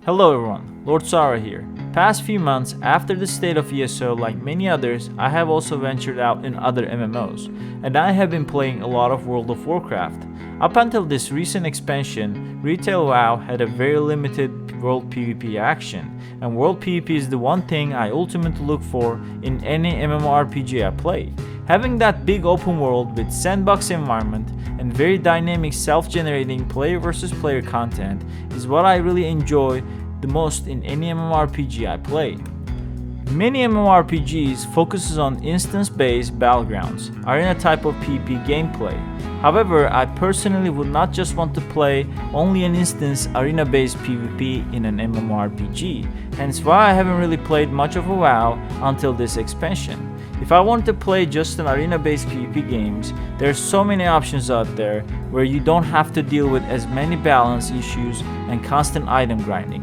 Hello everyone, Lord Sara here. Past few months, after the state of ESO, like many others, I have also ventured out in other MMOs, and I have been playing a lot of World of Warcraft. Up until this recent expansion, Retail WoW had a very limited World PvP action, and World PvP is the one thing I ultimately look for in any MMORPG I play. Having that big open world with sandbox environment and very dynamic self-generating player versus player content is what I really enjoy the most in any MMORPG I play. Many MMORPGs focuses on instance-based battlegrounds, arena type of PvP gameplay. However, I personally would not just want to play only an instance arena-based PvP in an MMORPG, hence why I haven't really played much of a WoW until this expansion. If I want to play just an arena-based PvP games, there are so many options out there where you don't have to deal with as many balance issues and constant item grinding.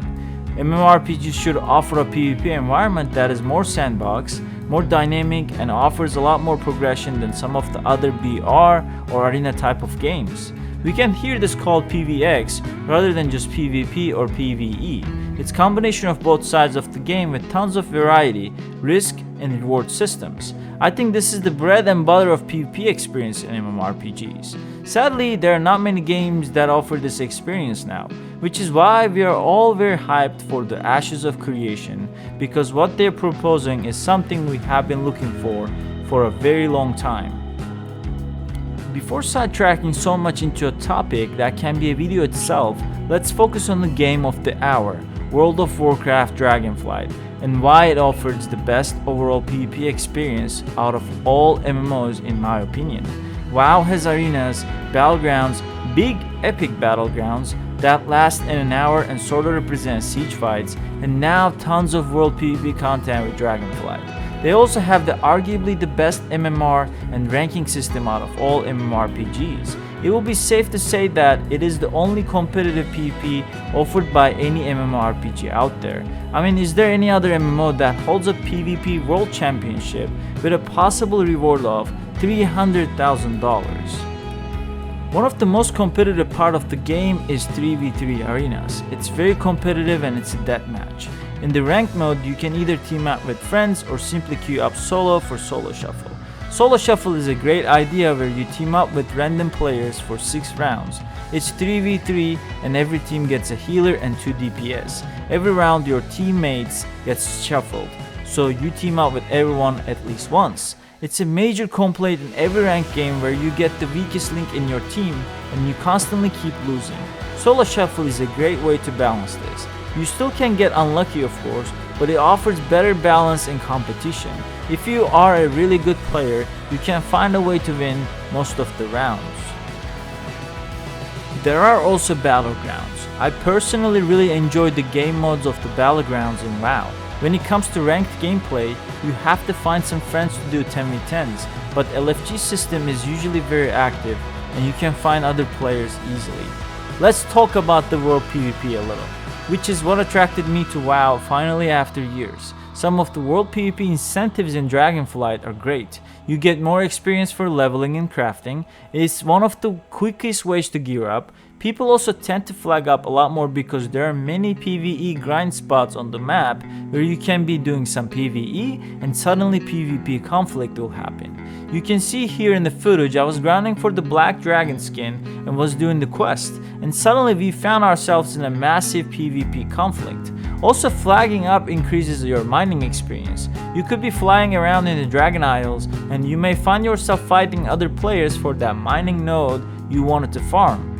MMORPGs should offer a PvP environment that is more sandbox, more dynamic, and offers a lot more progression than some of the other BR or arena type of games. We can hear this called PvX rather than just PvP or PvE. It's a combination of both sides of the game with tons of variety, risk, and reward systems. I think this is the bread and butter of PvP experience in MMORPGs. Sadly, there are not many games that offer this experience now, which is why we are all very hyped for the Ashes of Creation, because what they're proposing is something we have been looking for a very long time. Before sidetracking so much into a topic that can be a video itself, let's focus on the game of the hour, World of Warcraft Dragonflight, and why it offers the best overall PvP experience out of all MMOs in my opinion. WoW has arenas, battlegrounds, big epic battlegrounds that last in an hour and sort of represent siege fights, and now tons of world PvP content with Dragonflight. They also have arguably the best MMR and ranking system out of all MMORPGs. It will be safe to say that it is the only competitive PvP offered by any MMORPG out there. I mean, is there any other MMO that holds a PvP World Championship with a possible reward of $300,000? One of the most competitive part of the game is 3v3 arenas. It's very competitive and it's a deathmatch. In the ranked mode, you can either team up with friends or simply queue up solo for solo shuffle. Solo shuffle is a great idea where you team up with random players for 6 rounds. It's 3v3 and every team gets a healer and 2 DPS. Every round your teammates gets shuffled, so you team up with everyone at least once. It's a major complaint in every ranked game where you get the weakest link in your team and you constantly keep losing. Solo shuffle is a great way to balance this. You still can get unlucky of course, but it offers better balance in competition. If you are a really good player, you can find a way to win most of the rounds. There are also battlegrounds. I personally really enjoy the game modes of the battlegrounds in WoW. When it comes to ranked gameplay, you have to find some friends to do 10v10s, but LFG system is usually very active and you can find other players easily. Let's talk about the World PvP a little, which is what attracted me to WoW finally after years. Some of the World PvP incentives in Dragonflight are great. You get more experience for leveling and crafting. It's one of the quickest ways to gear up. People also tend to flag up a lot more because there are many PvE grind spots on the map where you can be doing some PvE and suddenly PvP conflict will happen. You can see here in the footage I was grinding for the black dragon skin and was doing the quest, and suddenly we found ourselves in a massive PvP conflict. Also, flagging up increases your mining experience. You could be flying around in the Dragon Isles and you may find yourself fighting other players for that mining node you wanted to farm.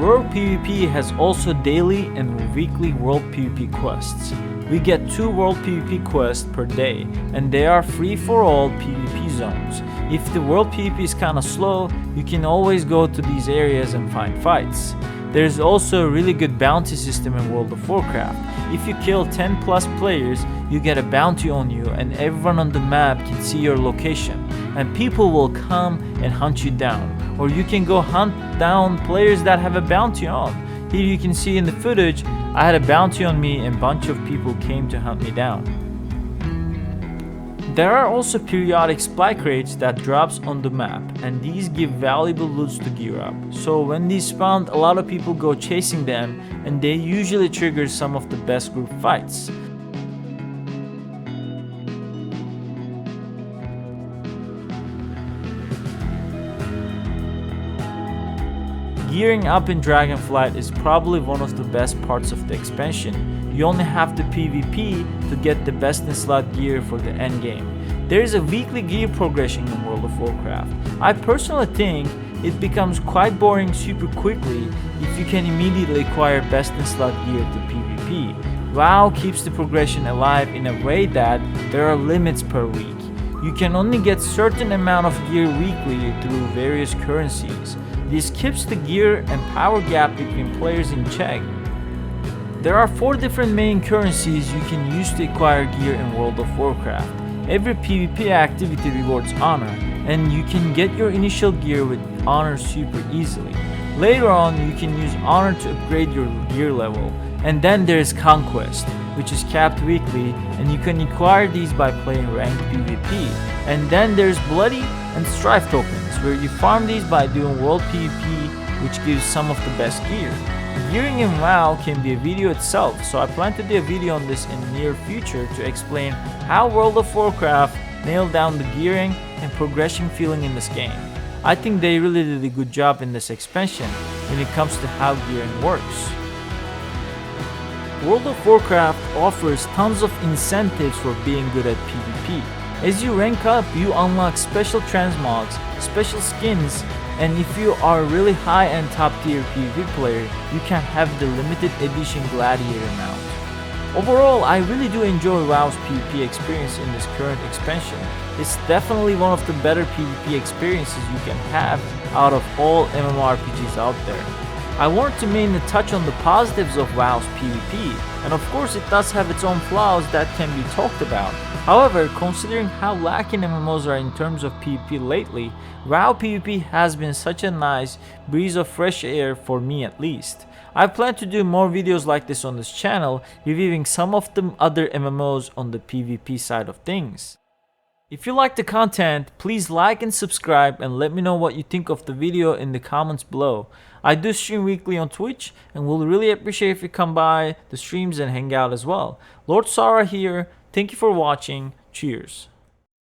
World PvP has also daily and weekly World PvP quests. We get 2 World PvP quests per day, and they are free for all PvP zones. If the World PvP is kinda slow, you can always go to these areas and find fights. There's also a really good bounty system in World of Warcraft. If you kill 10 plus players, you get a bounty on you and everyone on the map can see your location, and people will come and hunt you down. Or you can go hunt down players that have a bounty on. Here you can see in the footage, I had a bounty on me and a bunch of people came to hunt me down. There are also periodic supply crates that drops on the map, and these give valuable loots to gear up. So when these spawn, a lot of people go chasing them, and they usually trigger some of the best group fights. Gearing up in Dragonflight is probably one of the best parts of the expansion. You only have to PvP to get the best in slot gear for the endgame. There is a weekly gear progression in World of Warcraft. I personally think it becomes quite boring super quickly if you can immediately acquire best in slot gear to PvP. WoW keeps the progression alive in a way that there are limits per week. You can only get certain amount of gear weekly through various currencies. This keeps the gear and power gap between players in check. There are 4 different main currencies you can use to acquire gear in World of Warcraft. Every PvP activity rewards honor, and you can get your initial gear with honor super easily. Later on, you can use honor to upgrade your gear level. And then there is conquest, which is capped weekly, and you can acquire these by playing ranked PvP. And then there's bloody and strife tokens, where you farm these by doing world PvP, which gives some of the best gear. Gearing in WoW can be a video itself, so I plan to do a video on this in the near future to explain how World of Warcraft nailed down the gearing and progression feeling in this game. I think they really did a good job in this expansion when it comes to how gearing works. World of Warcraft offers tons of incentives for being good at PvP. As you rank up, you unlock special transmogs, special skins, and if you are a really high and top tier PvP player, you can have the limited edition gladiator mount. Overall, I really do enjoy WoW's PvP experience in this current expansion. It's definitely one of the better PvP experiences you can have out of all MMORPGs out there. I wanted to mainly touch on the positives of WoW's PvP, and of course it does have its own flaws that can be talked about. However, considering how lacking MMOs are in terms of PvP lately, WoW PvP has been such a nice breeze of fresh air for me at least. I plan to do more videos like this on this channel, reviewing some of the other MMOs on the PvP side of things. If you like the content, please like and subscribe and let me know what you think of the video in the comments below. I do stream weekly on Twitch and will really appreciate if you come by the streams and hang out as well. Lord Sarah here, thank you for watching, cheers.